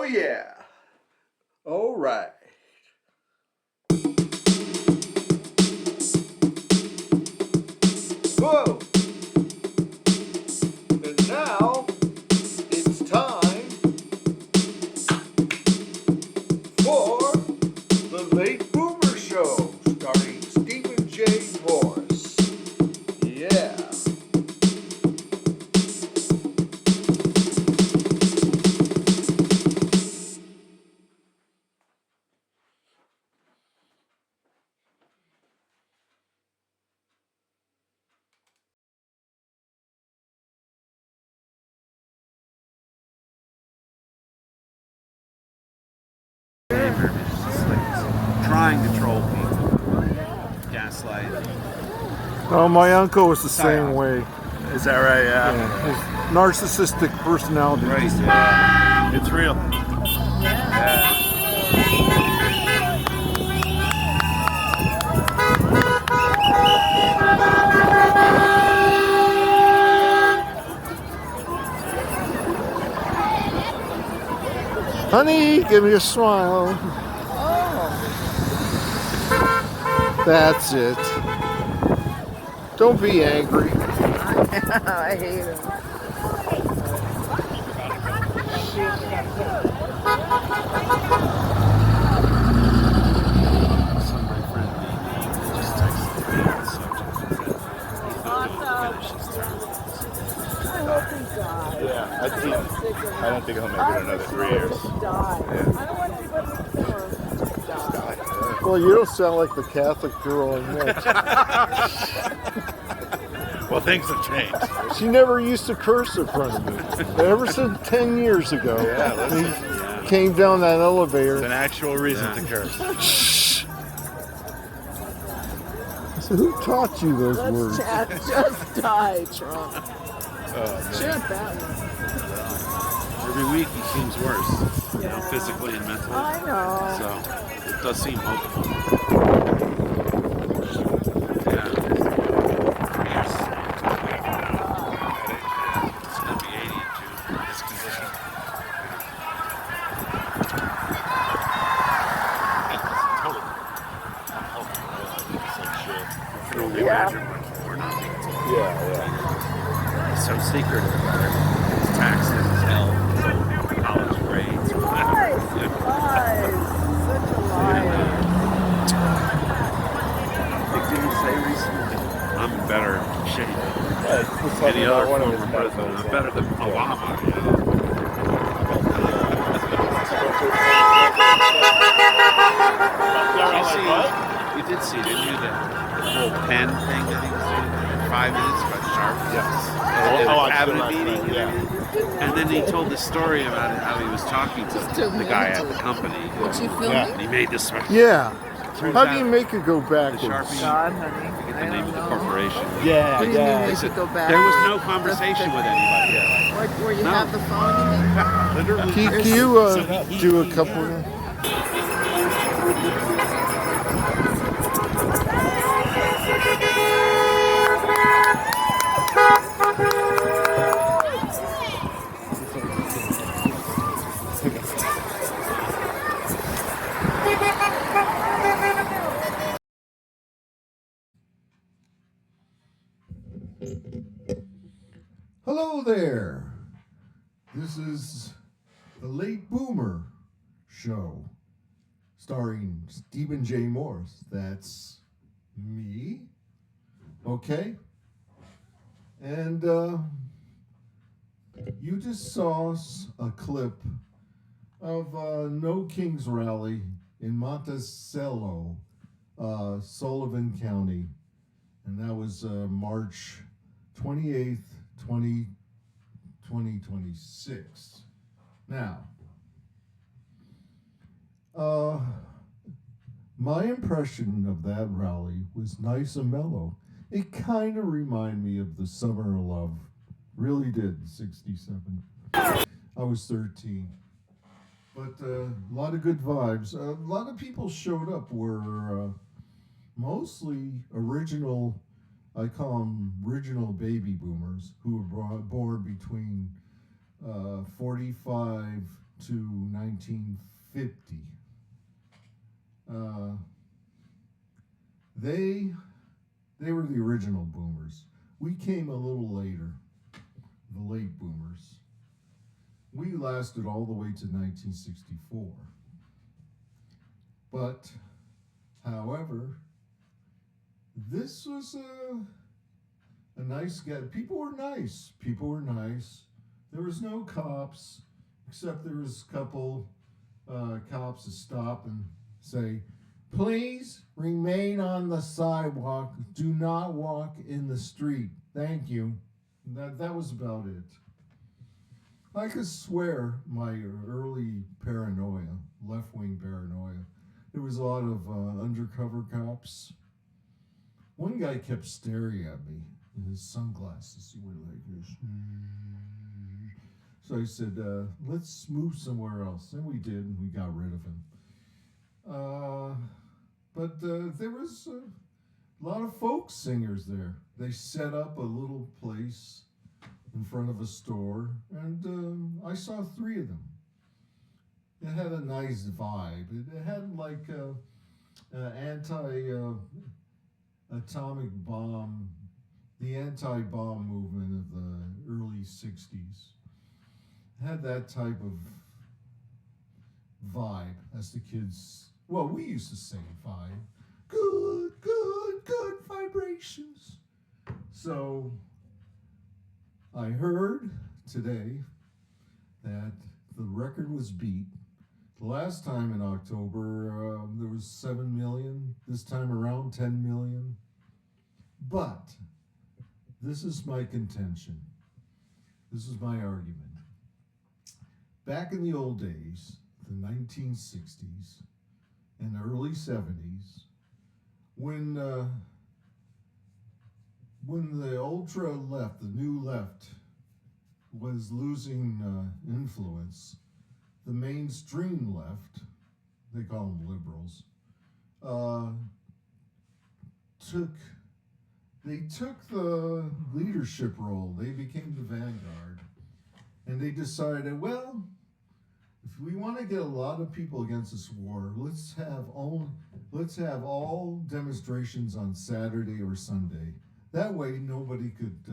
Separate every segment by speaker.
Speaker 1: Oh, yeah. All right. Whoa. And now it's time for the Late Boomer Show, starring Stephen J. Morris. Yeah.
Speaker 2: Trying to troll people, gaslight.
Speaker 3: Oh, my uncle was the same way.
Speaker 2: Is that right?
Speaker 3: Yeah, his narcissistic personality.
Speaker 2: Right. Yeah. It's real. Yeah.
Speaker 3: Honey, give me a smile. That's it. Don't be angry.
Speaker 4: I hate him.
Speaker 2: So my friend just texted me on the subject.
Speaker 4: I hope he dies.
Speaker 5: Yeah, I don't think he'll make it another 3 years.
Speaker 4: Die. I don't want anybody to kill him. Just die.
Speaker 3: Well, you don't sound like the Catholic girl I met.
Speaker 5: Well, things have changed.
Speaker 3: She never used to curse in front of me. Ever since 10 years ago.
Speaker 5: Yeah, listen.
Speaker 3: He came down that
Speaker 5: It's
Speaker 3: elevator.
Speaker 5: an actual reason to curse.
Speaker 3: Shh. I said, who taught you those
Speaker 4: Let's
Speaker 3: words?
Speaker 4: chat. Just die, Trump.
Speaker 5: Oh,
Speaker 4: Chant that one.
Speaker 2: Every week he seems worse, you know, physically and mentally.
Speaker 4: I know.
Speaker 2: So it does seem hopeful. Yeah. 3 years. It's gonna be 80 in June. His condition. I can only imagine what we're not being told.
Speaker 5: yeah.
Speaker 2: He's so secretive about everything. His taxes, his health, his college grades,
Speaker 4: Lies.
Speaker 2: whatever.
Speaker 4: Lies. Such a liar.
Speaker 2: What did he say recently? I'm better shape
Speaker 5: Let's
Speaker 2: than any other
Speaker 5: one of
Speaker 2: former
Speaker 5: his
Speaker 2: president. I'm better than Obama. You know? You did see, didn't you, the little pen thing that he was doing in 5 minutes about Sharp?
Speaker 5: Yes.
Speaker 2: At
Speaker 5: Oh,
Speaker 2: the cabinet
Speaker 5: I
Speaker 2: meeting.
Speaker 5: watched that,
Speaker 2: And then he told the story about how he was talking to the guy at the company.
Speaker 4: Did you film
Speaker 5: Yeah.
Speaker 4: it?
Speaker 2: And he made this.
Speaker 3: Yeah.
Speaker 2: Turns
Speaker 3: How do you
Speaker 2: out
Speaker 3: make it go
Speaker 2: the
Speaker 3: backwards?
Speaker 2: Sharpie,
Speaker 4: God, honey.
Speaker 2: I forget
Speaker 4: I
Speaker 2: the name
Speaker 4: don't
Speaker 2: of the
Speaker 4: know.
Speaker 2: corporation.
Speaker 5: Yeah,
Speaker 4: What do you mean
Speaker 5: yeah.
Speaker 4: make it go back?
Speaker 2: There was no conversation with anybody.
Speaker 4: Where you
Speaker 2: No.
Speaker 4: have the phone, you mean?
Speaker 5: Literally.
Speaker 3: Can you do a couple of... Hello there. This is the Late Boomer Show, starring Stephen J. Morris. That's me. Okay. And you just saw a clip of No Kings Rally in Monticello, Sullivan County. And that was March 28th, 2026. Now, my impression of that rally was nice and mellow. It kind of reminded me of the Summer of Love. Really did, 67. I was 13. But a lot of good vibes. A lot of people showed up were mostly original, I call them original baby boomers, who were born between 45 to 1950. They were the original boomers. We came a little later, the late boomers. We lasted all the way to 1964. But, however, this was a nice guy. People were nice. People were nice. There was no cops, except there was a couple cops that stop and say, "Please remain on the sidewalk. Do not walk in the street. Thank you." That was about it. I could swear my early paranoia, left-wing paranoia, there was a lot of undercover cops. One guy kept staring at me in his sunglasses. He went like this. So I said, let's move somewhere else. And we did, and we got rid of him. But there was a lot of folk singers there. They set up a little place in front of a store, and I saw 3 of them. It had a nice vibe. It had like anti-atomic bomb, the anti-bomb movement of the early 60s. It had that type of vibe, as the kids, well, we used to say vibe. Good, good, good vibrations. So I heard today that the record was beat. The last time in October, there was 7 million. This time around, 10 million. But this is my contention. This is my argument. Back in the old days, the 1960s and the early 70s, when the ultra left, the new left, was losing influence, the mainstream left, they call them liberals, took the leadership role. They became the vanguard, and they decided, well, if we want to get a lot of people against this war, let's have all demonstrations on Saturday or Sunday. That way, nobody could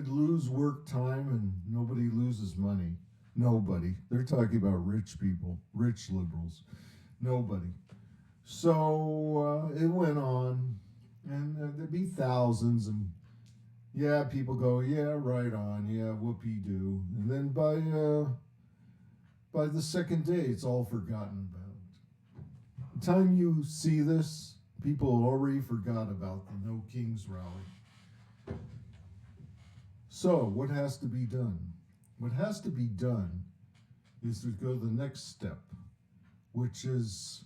Speaker 3: lose work time, and nobody loses money. Nobody. They're talking about rich people, rich liberals. Nobody. So it went on, and there'd be thousands, and yeah, people go, yeah, right on, yeah, whoopee-doo. And then by the second day, it's all forgotten about. The time you see this, people already forgot about the No Kings rally. So, what has to be done? What has to be done is to go the next step, which is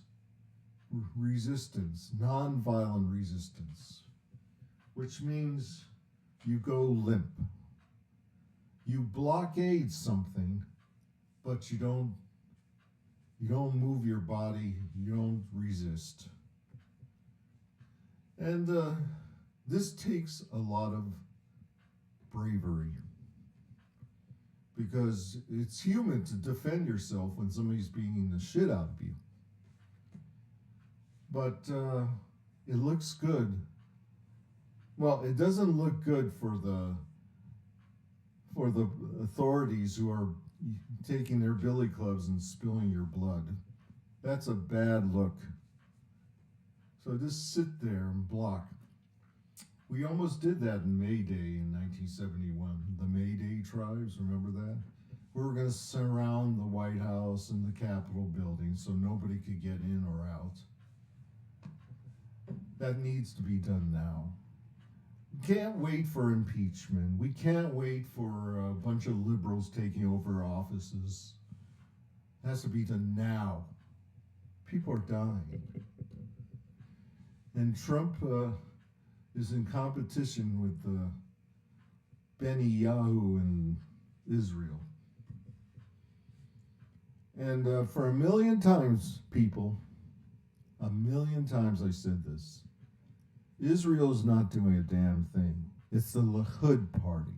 Speaker 3: resistance, nonviolent resistance, which means you go limp. You blockade something, but you don't move your body, you don't resist. And this takes a lot of bravery, because it's human to defend yourself when somebody's beating the shit out of you. But it looks good. Well, it doesn't look good for the authorities who are taking their billy clubs and spilling your blood. That's a bad look. So just sit there and block. We almost did that in May Day in 1971. The May Day tribes, remember that? We were going to surround the White House and the Capitol building so nobody could get in or out. That needs to be done now. We can't wait for impeachment. We can't wait for a bunch of liberals taking over offices. It has to be done now. People are dying. And Trump is in competition with Benny Yahoo in Israel. And for a million times, people, a million times I said this, Israel's not doing a damn thing. It's the Likud party.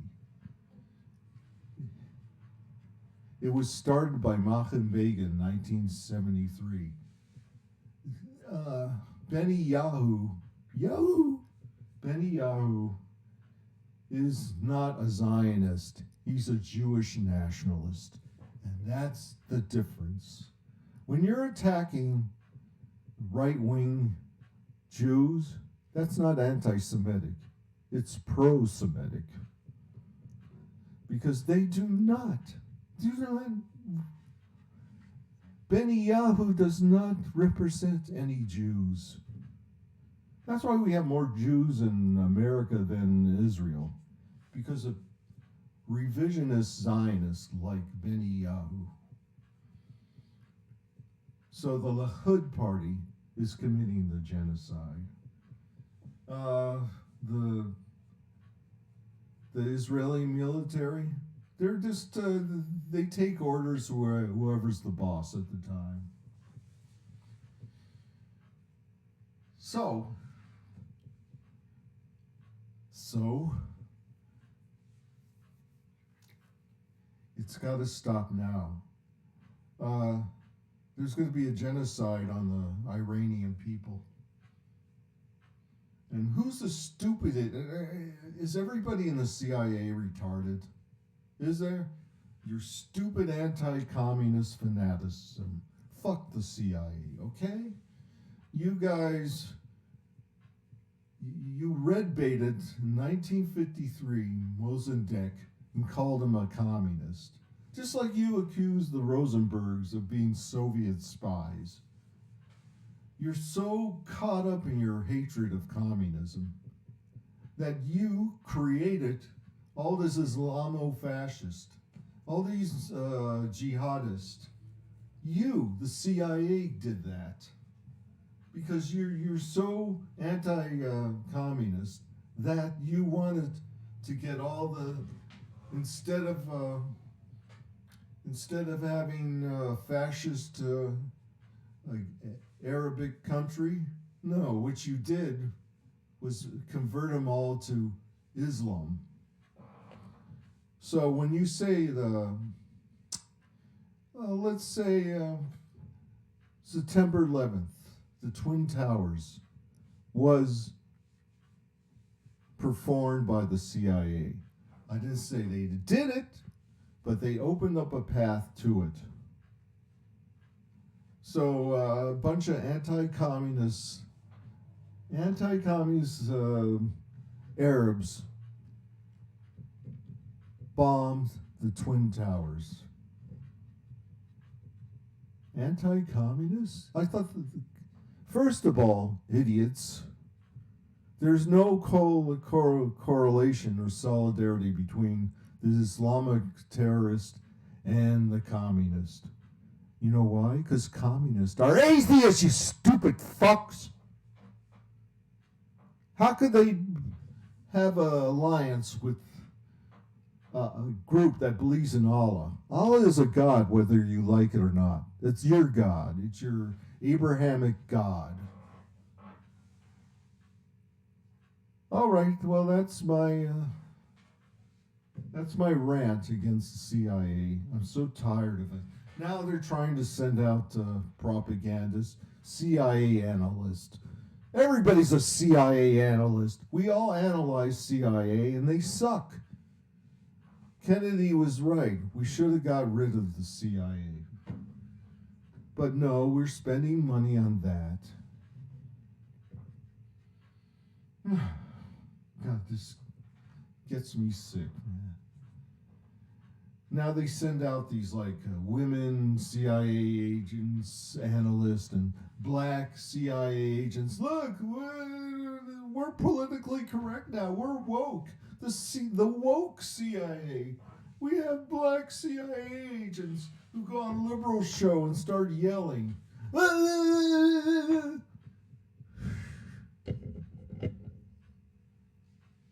Speaker 3: It was started by Menachem Begin in 1973. Benny Yahu is not a Zionist. He's a Jewish nationalist. And that's the difference. When you're attacking right-wing Jews, that's not anti-Semitic. It's pro-Semitic. Because they do not. Benny Yahu does not represent any Jews. That's why we have more Jews in America than Israel. Because of revisionist Zionists like Benny Yahu. So the Likud party is committing the genocide. The Israeli military, they're just, they take orders whoever's the boss at the time. So, it's got to stop now. There's going to be a genocide on the Iranian people. And who's the stupid? Is everybody in the CIA retarded? Is there? Your stupid anti-communist fanaticism. Fuck the CIA, okay? You guys, you red baited in 1953 Mossadegh and called him a communist. Just like you accused the Rosenbergs of being Soviet spies. You're so caught up in your hatred of communism that you created all this Islamo-fascist, all these jihadists. You, the CIA, did that because you're so anti-communist that you wanted to get all the instead of having fascist Arabic country, no, what you did was convert them all to Islam. So when you say let's say September 11th, the Twin Towers was performed by the CIA. I didn't say they did it, but they opened up a path to it. So a bunch of anti-communist Arabs bombed the Twin Towers. Anti-communists? I thought, first of all, idiots, there's no correlation or solidarity between the Islamic terrorist and the communist. You know why? Because communists are atheists, you stupid fucks. How could they have an alliance with a group that believes in Allah? Allah is a God, whether you like it or not. It's your God. It's your Abrahamic God. All right, well, that's my rant against the CIA. I'm so tired of it. Now they're trying to send out propagandists, CIA analysts. Everybody's a CIA analyst. We all analyze CIA, and they suck. Kennedy was right. We should have got rid of the CIA. But no, we're spending money on that. God, this gets me sick, man. Now they send out these women CIA agents, analysts, and black CIA agents. Look, we're politically correct now. We're woke. The woke CIA. We have black CIA agents who go on liberal show and start yelling.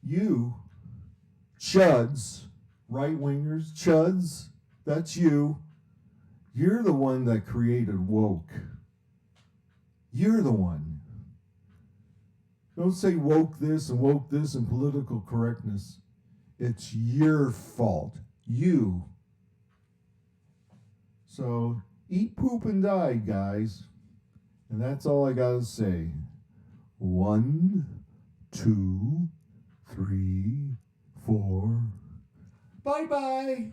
Speaker 3: You, chuds, right-wingers, chuds, that's you. You're the one that created woke. You're the one. Don't say woke this and political correctness. It's your fault. You So eat, poop, and die, guys. And that's all I gotta say. 1, 2, 3, 4. Bye-bye.